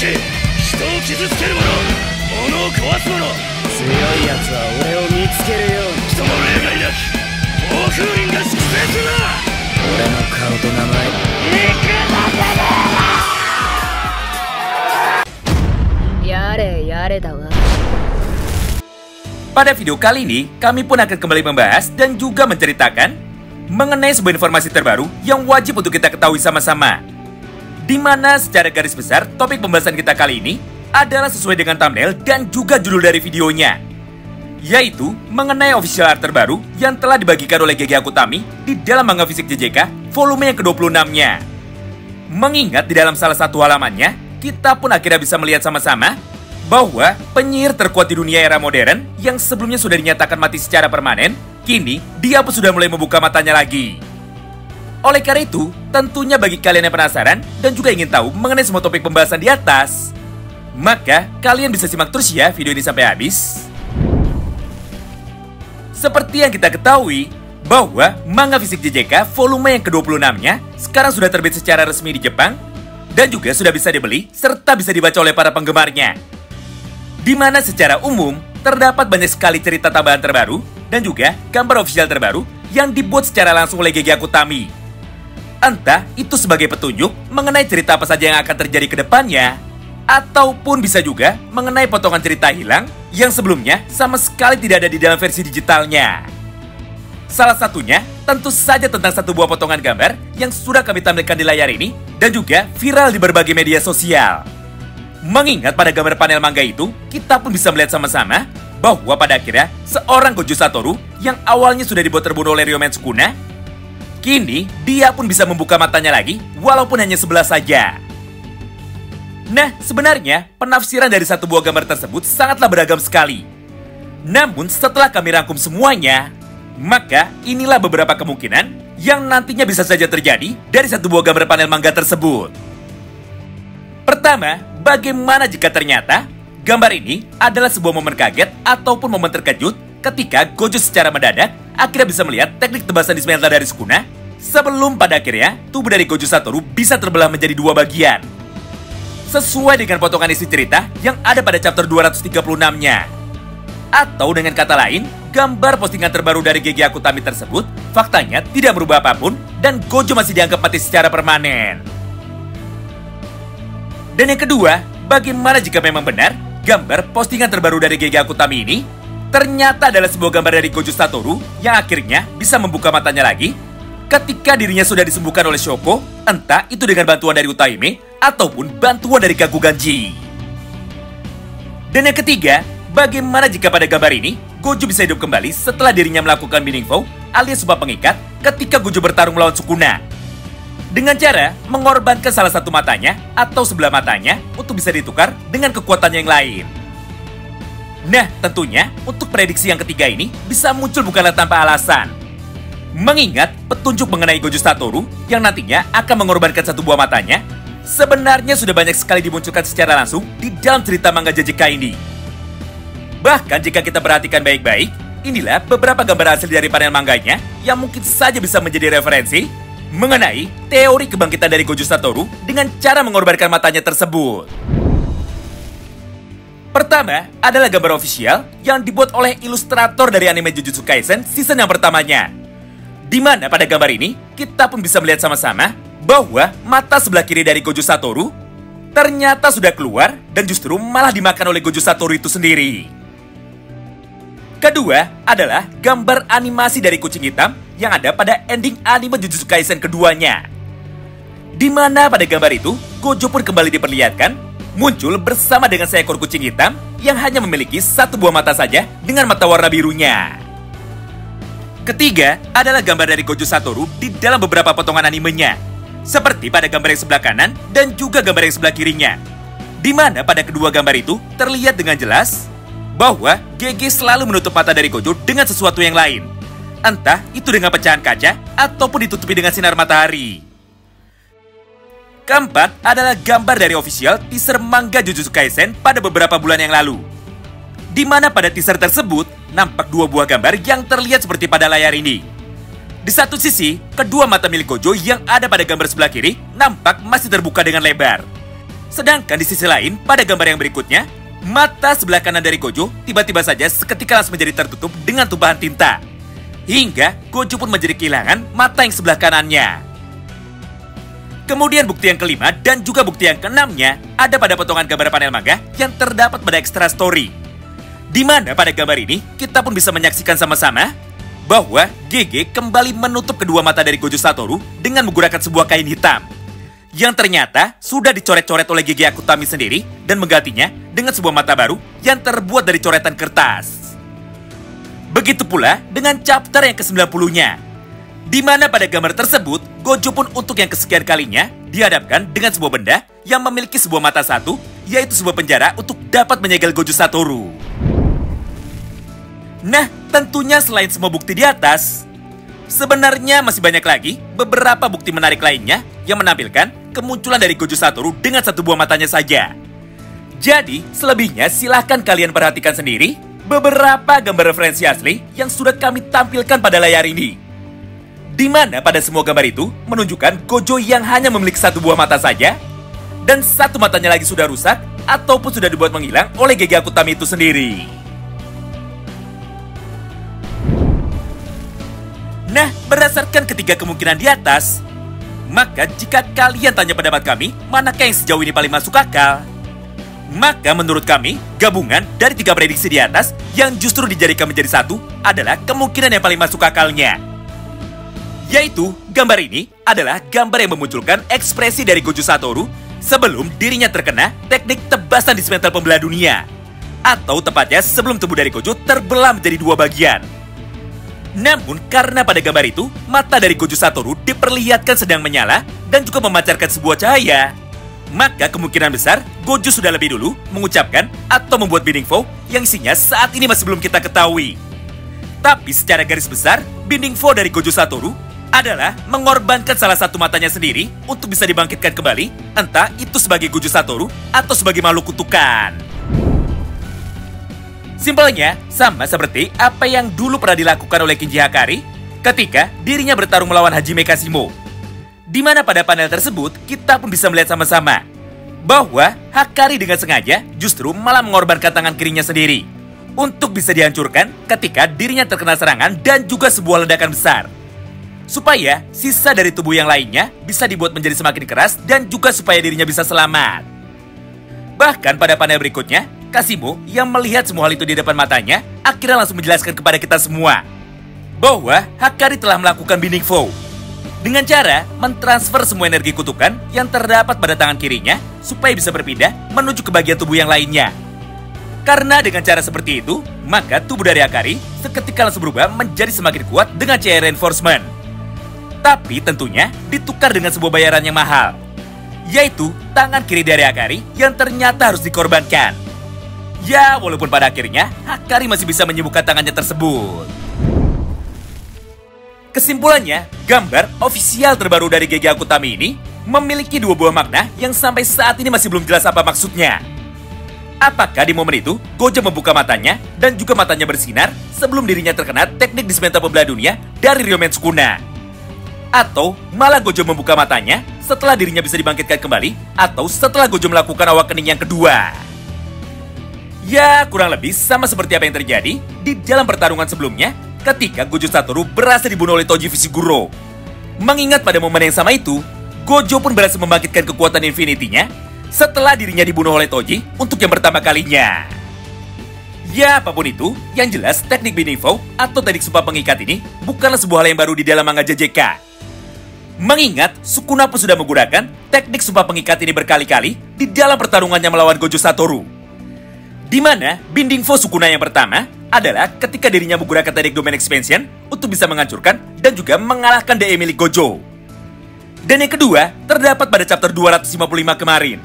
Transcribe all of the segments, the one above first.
け、人を傷つける者、物を壊す者、強い奴は俺を見つけるように。人の例外なき暴風林が粛清するな。俺の顔と名前やれやれだわ。 Pada video kali ini, kami pun akan kembali membahas dan juga menceritakan mengenai sebuah informasi terbaru yang wajib untuk kita ketahui sama-sama. Di mana secara garis besar, topik pembahasan kita kali ini adalah sesuai dengan thumbnail dan juga judul dari videonya, yaitu mengenai official art terbaru yang telah dibagikan oleh GG Akutami di dalam manga fisik JJK volume yang ke-26-nya. Mengingat di dalam salah satu halamannya, kita pun akhirnya bisa melihat sama-sama bahwa penyihir terkuat di dunia era modern yang sebelumnya sudah dinyatakan mati secara permanen, kini dia pun sudah mulai membuka matanya lagi. Oleh karena itu, tentunya bagi kalian yang penasaran dan juga ingin tahu mengenai semua topik pembahasan di atas, maka kalian bisa simak terus ya video ini sampai habis. Seperti yang kita ketahui, bahwa manga fisik JJK volume yang ke-26-nya sekarang sudah terbit secara resmi di Jepang dan juga sudah bisa dibeli serta bisa dibaca oleh para penggemarnya. Di mana secara umum terdapat banyak sekali cerita tambahan terbaru dan juga gambar official terbaru yang dibuat secara langsung oleh GG Akutami. Entah itu sebagai petunjuk mengenai cerita apa saja yang akan terjadi ke depannya, ataupun bisa juga mengenai potongan cerita hilang yang sebelumnya sama sekali tidak ada di dalam versi digitalnya. Salah satunya tentu saja tentang satu buah potongan gambar yang sudah kami tampilkan di layar ini dan juga viral di berbagai media sosial. Mengingat pada gambar panel manga itu, kita pun bisa melihat sama-sama bahwa pada akhirnya seorang Gojo Satoru yang awalnya sudah dibuat terbunuh oleh Ryomen Sukuna, kini dia pun bisa membuka matanya lagi walaupun hanya sebelah saja. Nah, sebenarnya penafsiran dari satu buah gambar tersebut sangatlah beragam sekali. Namun setelah kami rangkum semuanya, maka inilah beberapa kemungkinan yang nantinya bisa saja terjadi dari satu buah gambar panel manga tersebut. Pertama, bagaimana jika ternyata gambar ini adalah sebuah momen kaget ataupun momen terkejut ketika Gojo secara mendadak akhirnya bisa melihat teknik tebasan di Smelta dari Sukuna sebelum pada akhirnya tubuh dari Gojo Satoru bisa terbelah menjadi dua bagian. Sesuai dengan potongan isi cerita yang ada pada chapter 236-nya. Atau dengan kata lain, gambar postingan terbaru dari GG Akutami tersebut faktanya tidak berubah apapun dan Gojo masih dianggap mati secara permanen. Dan yang kedua, bagaimana jika memang benar gambar postingan terbaru dari GG Akutami ini ternyata adalah sebuah gambar dari Gojo Satoru yang akhirnya bisa membuka matanya lagi ketika dirinya sudah disembuhkan oleh Shoko, entah itu dengan bantuan dari Utaime ataupun bantuan dari Kakuganji. Dan yang ketiga, bagaimana jika pada gambar ini Gojo bisa hidup kembali setelah dirinya melakukan Meaning Vow alias sumpah pengikat ketika Gojo bertarung melawan Sukuna, dengan cara mengorbankan salah satu matanya atau sebelah matanya untuk bisa ditukar dengan kekuatannya yang lain. Nah, tentunya untuk prediksi yang ketiga ini bisa muncul bukanlah tanpa alasan. Mengingat petunjuk mengenai Gojo Satoru yang nantinya akan mengorbankan satu buah matanya sebenarnya sudah banyak sekali dimunculkan secara langsung di dalam cerita manga JJK ini. Bahkan jika kita perhatikan baik-baik, inilah beberapa gambar hasil dari panel manganya yang mungkin saja bisa menjadi referensi mengenai teori kebangkitan dari Gojo Satoru dengan cara mengorbankan matanya tersebut. Pertama adalah gambar official yang dibuat oleh ilustrator dari anime Jujutsu Kaisen season yang pertamanya. Di mana pada gambar ini kita pun bisa melihat sama-sama bahwa mata sebelah kiri dari Gojo Satoru ternyata sudah keluar dan justru malah dimakan oleh Gojo Satoru itu sendiri. Kedua adalah gambar animasi dari kucing hitam yang ada pada ending anime Jujutsu Kaisen keduanya. Di mana pada gambar itu, Gojo pun kembali diperlihatkan muncul bersama dengan seekor kucing hitam yang hanya memiliki satu buah mata saja dengan mata warna birunya. Ketiga adalah gambar dari Gojo Satoru di dalam beberapa potongan animenya, seperti pada gambar yang sebelah kanan dan juga gambar yang sebelah kirinya. Di mana pada kedua gambar itu terlihat dengan jelas bahwa GG selalu menutup mata dari Gojo dengan sesuatu yang lain. Entah itu dengan pecahan kaca ataupun ditutupi dengan sinar matahari. Keempat adalah gambar dari official teaser manga Jujutsu Kaisen pada beberapa bulan yang lalu. Di mana pada teaser tersebut nampak dua buah gambar yang terlihat seperti pada layar ini. Di satu sisi, kedua mata milik Gojo yang ada pada gambar sebelah kiri nampak masih terbuka dengan lebar. Sedangkan di sisi lain, pada gambar yang berikutnya, mata sebelah kanan dari Gojo tiba-tiba saja seketika langsung menjadi tertutup dengan tumpahan tinta. Hingga Gojo pun menjadi kehilangan mata yang sebelah kanannya. Kemudian bukti yang kelima dan juga bukti yang keenamnya ada pada potongan gambar panel manga yang terdapat pada extra story. Di mana pada gambar ini kita pun bisa menyaksikan sama-sama bahwa GG kembali menutup kedua mata dari Gojo Satoru dengan menggunakan sebuah kain hitam yang ternyata sudah dicoret-coret oleh GG Akutami sendiri dan menggantinya dengan sebuah mata baru yang terbuat dari coretan kertas. Begitu pula dengan chapter yang ke-90-nya, di mana pada gambar tersebut, Gojo pun untuk yang kesekian kalinya dihadapkan dengan sebuah benda yang memiliki sebuah mata satu, yaitu sebuah penjara untuk dapat menyegel Gojo Satoru. Nah, tentunya selain semua bukti di atas, sebenarnya masih banyak lagi beberapa bukti menarik lainnya yang menampilkan kemunculan dari Gojo Satoru dengan satu buah matanya saja. Jadi, selebihnya silahkan kalian perhatikan sendiri beberapa gambar referensi asli yang sudah kami tampilkan pada layar ini. Di mana pada semua gambar itu menunjukkan Gojo yang hanya memiliki satu buah mata saja, dan satu matanya lagi sudah rusak ataupun sudah dibuat menghilang oleh GG Akutami itu sendiri. Nah, berdasarkan ketiga kemungkinan di atas, maka jika kalian tanya pendapat kami, manakah yang sejauh ini paling masuk akal? Maka menurut kami, gabungan dari tiga prediksi di atas yang justru dijadikan menjadi satu adalah kemungkinan yang paling masuk akalnya. Yaitu, gambar ini adalah gambar yang memunculkan ekspresi dari Gojo Satoru sebelum dirinya terkena teknik tebasan dismantle pembelah dunia. Atau tepatnya sebelum tubuh dari Gojo terbelah menjadi dua bagian. Namun karena pada gambar itu, mata dari Gojo Satoru diperlihatkan sedang menyala dan juga memancarkan sebuah cahaya, maka kemungkinan besar Gojo sudah lebih dulu mengucapkan atau membuat binding vow yang isinya saat ini masih belum kita ketahui. Tapi secara garis besar, binding vow dari Gojo Satoru adalah mengorbankan salah satu matanya sendiri untuk bisa dibangkitkan kembali, entah itu sebagai Gojo Satoru atau sebagai makhluk kutukan. Simpelnya, sama seperti apa yang dulu pernah dilakukan oleh Kinji Hakari ketika dirinya bertarung melawan Hajime Kashimo. Di mana pada panel tersebut, kita pun bisa melihat sama-sama bahwa Hakari dengan sengaja justru malah mengorbankan tangan kirinya sendiri untuk bisa dihancurkan ketika dirinya terkena serangan dan juga sebuah ledakan besar, supaya sisa dari tubuh yang lainnya bisa dibuat menjadi semakin keras dan juga supaya dirinya bisa selamat. Bahkan pada panel berikutnya, Kashimo yang melihat semua hal itu di depan matanya akhirnya langsung menjelaskan kepada kita semua bahwa Hakari telah melakukan binding vow dengan cara mentransfer semua energi kutukan yang terdapat pada tangan kirinya supaya bisa berpindah menuju ke bagian tubuh yang lainnya. Karena dengan cara seperti itu, maka tubuh dari Hakari seketika langsung berubah menjadi semakin kuat dengan cahaya reinforcement. Tapi tentunya ditukar dengan sebuah bayaran yang mahal, yaitu tangan kiri dari Hakari yang ternyata harus dikorbankan. Ya, walaupun pada akhirnya Hakari masih bisa menyembuhkan tangannya tersebut. Kesimpulannya, gambar ofisial terbaru dari GG Akutami ini memiliki dua buah makna yang sampai saat ini masih belum jelas apa maksudnya. Apakah di momen itu Gojo membuka matanya dan juga matanya bersinar sebelum dirinya terkena teknik dismantle pembelah dunia dari Ryomen Sukuna? Atau malah Gojo membuka matanya setelah dirinya bisa dibangkitkan kembali, atau setelah Gojo melakukan awakening yang kedua? Ya, kurang lebih sama seperti apa yang terjadi di dalam pertarungan sebelumnya ketika Gojo Satoru berhasil dibunuh oleh Toji Fushiguro. Mengingat pada momen yang sama itu, Gojo pun berhasil membangkitkan kekuatan Infinity-nya setelah dirinya dibunuh oleh Toji untuk yang pertama kalinya. Ya, apapun itu, yang jelas teknik binding vow atau teknik sumpah pengikat ini bukanlah sebuah hal yang baru di dalam manga JJK. Mengingat Sukuna pun sudah menggunakan teknik sumpah pengikat ini berkali-kali di dalam pertarungannya melawan Gojo Satoru. Di mana binding vow Sukuna yang pertama adalah ketika dirinya menggunakan teknik domain expansion untuk bisa menghancurkan dan juga mengalahkan DE milik Gojo. Dan yang kedua terdapat pada chapter 255 kemarin,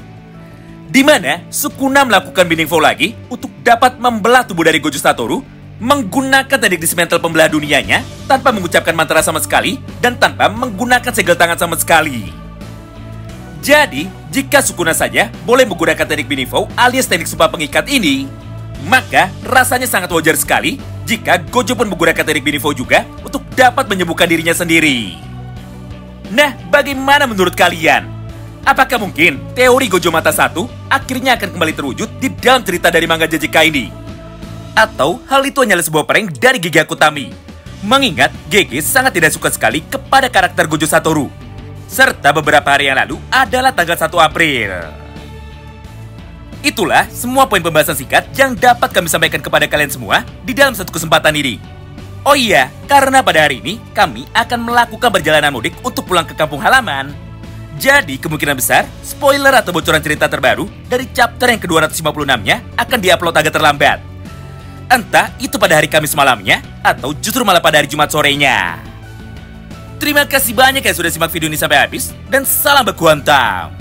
di mana Sukuna melakukan binding vow lagi untuk dapat membelah tubuh dari Gojo Satoru menggunakan teknik dismantle pembelah dunianya tanpa mengucapkan mantra sama sekali dan tanpa menggunakan segel tangan sama sekali. Jadi, jika Sukuna saja boleh menggunakan teknik binding vow alias teknik sumpah pengikat ini, maka rasanya sangat wajar sekali jika Gojo pun menggunakan teknik binding vow juga untuk dapat menyembuhkan dirinya sendiri. Nah, bagaimana menurut kalian? Apakah mungkin teori Gojo Mata 1 akhirnya akan kembali terwujud di dalam cerita dari manga JJK ini? Atau hal itu hanyalah sebuah prank dari Gege Akutami? Mengingat Gege sangat tidak suka sekali kepada karakter Gojo Satoru. Serta beberapa hari yang lalu adalah tanggal 1 April. Itulah semua poin pembahasan singkat yang dapat kami sampaikan kepada kalian semua di dalam satu kesempatan ini. Oh iya, karena pada hari ini kami akan melakukan perjalanan mudik untuk pulang ke kampung halaman. Jadi kemungkinan besar, spoiler atau bocoran cerita terbaru dari chapter yang ke-256-nya akan diupload agak terlambat. Entah itu pada hari Kamis malamnya, atau justru malah pada hari Jumat sorenya. Terima kasih banyak yang sudah simak video ini sampai habis, dan salam baku hantam.